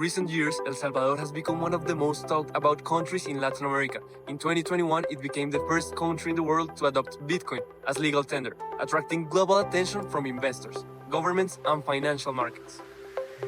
recent years, El Salvador has become one of the most talked about countries in Latin America. In 2021, it became the first country in the world to adopt Bitcoin as legal tender, attracting global attention from investors, governments, and financial markets.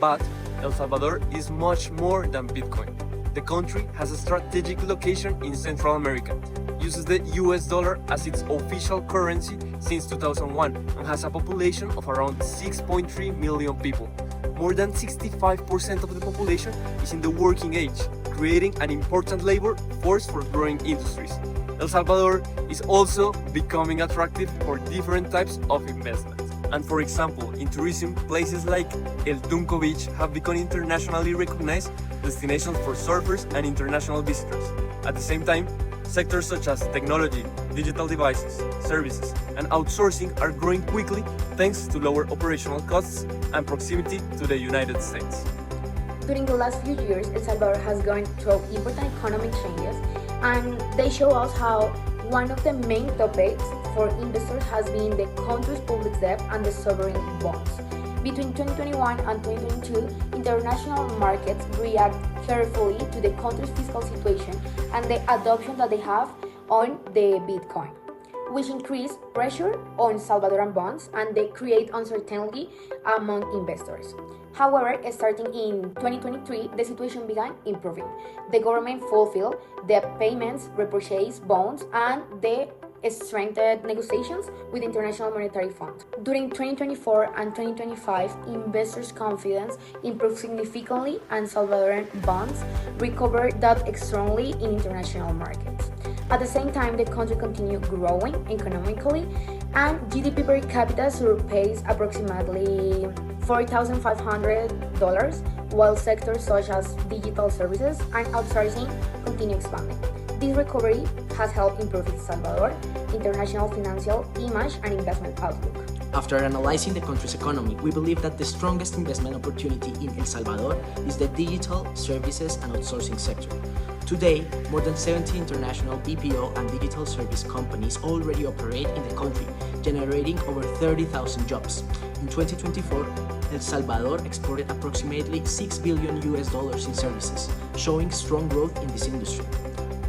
But El Salvador is much more than Bitcoin. The country has a strategic location in Central America, uses the US dollar as its official currency since 2001, and has a population of around 6.3 million people. More than 65% of the population is in the working age, creating an important labor force for growing industries. El Salvador is also becoming attractive for different types of investment. And for example, in tourism, places like El Tunco Beach have become internationally recognized destinations for surfers and international visitors. At the same time, sectors such as technology, digital devices, services, and outsourcing are growing quickly thanks to lower operational costs and proximity to the United States. During the last few years, El Salvador has gone through important economic changes, and they show us how one of the main topics for investors has been the country's public debt and the sovereign bonds. Between 2021 and 2022, international markets react carefully to the country's fiscal situation and the adoption that they have on the Bitcoin, which increase pressure on Salvadoran bonds and they create uncertainty among investors. However, starting in 2023, the situation began improving. The government fulfilled the payments, repurchased bonds, and the strengthened negotiations with the International Monetary Fund. During 2024 and 2025, investors' confidence improved significantly and Salvadoran bonds recovered that strongly in international markets. At the same time, the country continued growing economically and GDP per capita surpassed approximately $4,500, while sectors such as digital services and outsourcing continue expanding. This recovery has helped improve El Salvador's international financial image and investment outlook. After analyzing the country's economy, we believe that the strongest investment opportunity in El Salvador is the digital services and outsourcing sector. Today, more than 70 international BPO and digital service companies already operate in the country, generating over 30,000 jobs. In 2024, El Salvador exported approximately $6 billion in services, showing strong growth in this industry.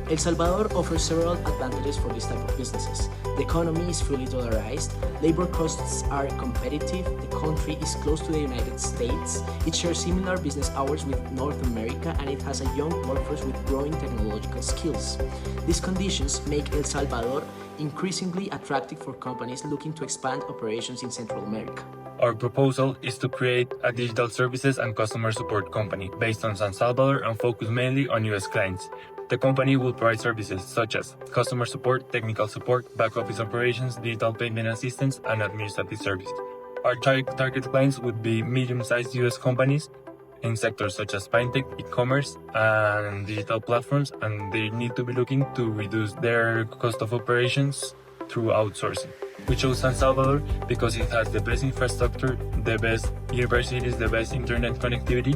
El Salvador offers several advantages for this type of businesses. The economy is fully dollarized, labor costs are competitive, the country is close to the United States, it shares similar business hours with North America, and it has a young workforce with growing technological skills. These conditions make El Salvador increasingly attractive for companies looking to expand operations in Central America. Our proposal is to create a digital services and customer support company based on San Salvador and focus mainly on US clients. The company will provide services such as customer support, technical support, back office operations, digital payment assistance, and administrative services. Our target clients would be medium-sized US companies in sectors such as fintech, e-commerce, and digital platforms, and they need to be looking to reduce their cost of operations through outsourcing. We chose San Salvador because it has the best infrastructure, the best universities, the best internet connectivity,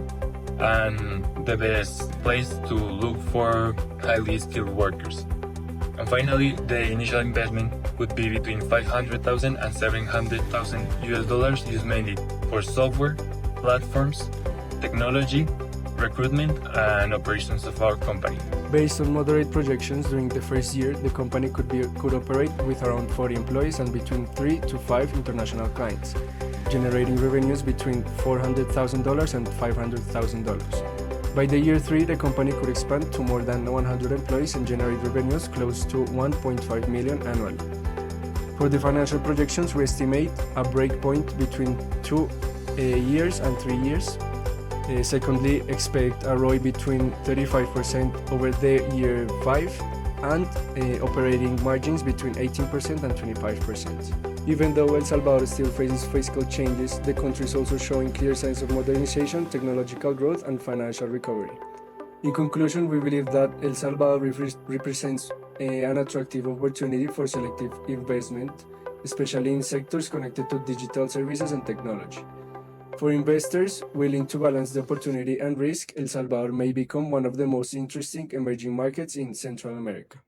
and the best place to look for highly skilled workers. And finally, the initial investment would be between $500,000 and $700,000 used mainly for software, platforms, technology, recruitment, and operations of our company. Based on moderate projections, during the first year, the company could operate with around 40 employees and between 3 to 5 international clients, generating revenues between $400,000 and $500,000. By the year 3, the company could expand to more than 100 employees and generate revenues close to $1.5 million annually. For the financial projections, we estimate a breakpoint between 2 years and 3 years. Secondly, expect a ROI between 35% over the year 5 and operating margins between 18% and 25%. Even though El Salvador still faces fiscal changes, the country is also showing clear signs of modernization, technological growth, and financial recovery. In conclusion, we believe that El Salvador represents an attractive opportunity for selective investment, especially in sectors connected to digital services and technology. For investors willing to balance the opportunity and risk, El Salvador may become one of the most interesting emerging markets in Central America.